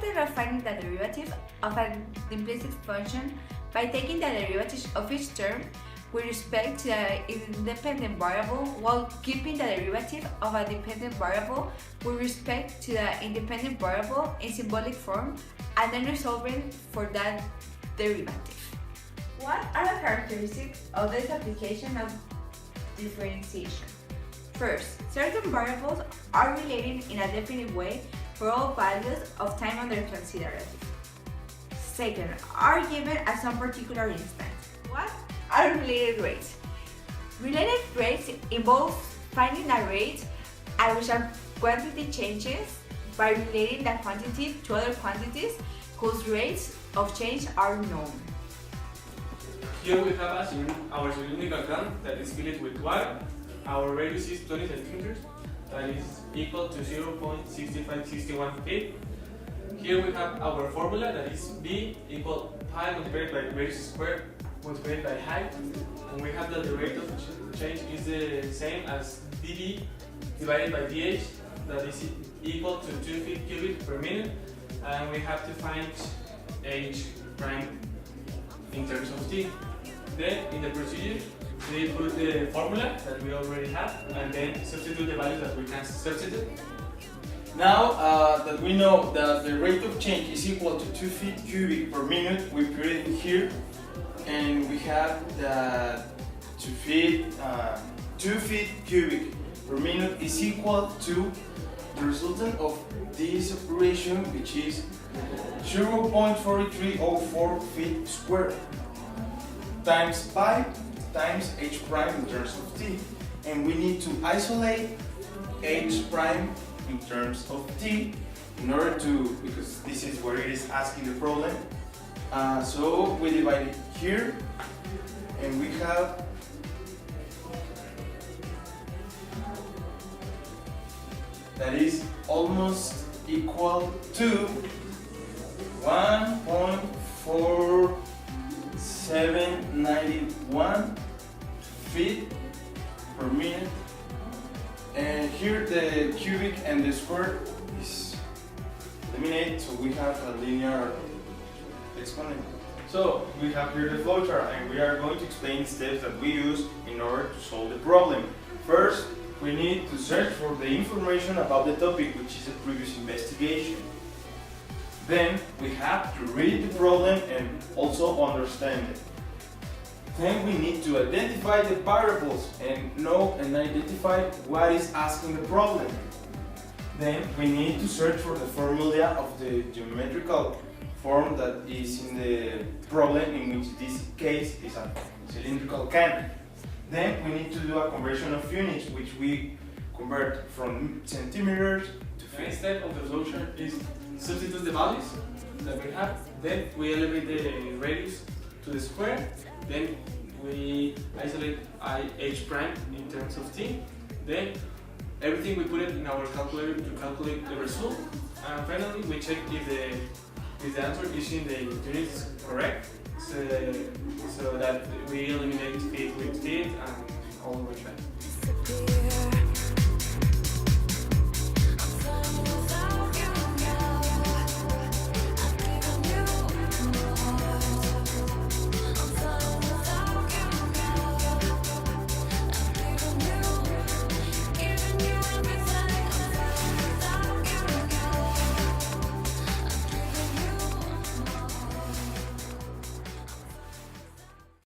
method of finding the derivative of an implicit function by taking the derivative of each term with respect to the independent variable while keeping the derivative of a dependent variable with respect to the independent variable in symbolic form and then resolving for that derivative. What are the characteristics of this application of differentiation? First, certain variables are related in a definite way for all values of time under consideration. Second, are given at some particular instance. What are related rates? Related rates involve finding a rate at which a quantity changes by relating that quantity to other quantities whose rates of change are known. Here we have our cylindrical can that is filled with water. Our radius is 20 centimeters, that is equal to 0.6561 feet. Here we have our formula, that is B equal pi multiplied by radius squared multiplied by height. And we have that the rate of change is the same as dV divided by dH, that is equal to 2 feet cubic per minute. And we have to find h prime in terms of t. Then in the procedure, we put the formula that we already have and then substitute the values that we can substitute. Now that we know that the rate of change is equal to 2 feet cubic per minute, we put it here and we have that 2 feet cubic per minute is equal to the resultant of this operation, which is 0.4304 feet squared times pi times h prime in terms of t, and we need to isolate h prime in terms of t in order to, because this is where it is asking the problem. So we divide it here and we have that is almost equal to 1.4791 feet per minute, and here the cubic and the square is eliminated, so we have a linear exponent. So we have here the flowchart and we are going to explain the steps that we use in order to solve the problem. First, we need to search for the information about the topic, which is a previous investigation. Then we have to read the problem and also understand it. Then we need to identify the variables and know and identify what is asking the problem. Then we need to search for the formula of the geometrical form that is in the problem, in which this case is a cylindrical can. Then we need to do a conversion of units, which we convert from centimeters to The feet. next step of the flowchart is substitute the values that we have. Then we elevate the radius to the square. Then we isolate h prime in terms of t. Then everything we put it in our calculator to calculate the result. And finally we check if the answer is in the units correct, so that we eliminate feet with feet and all the way back.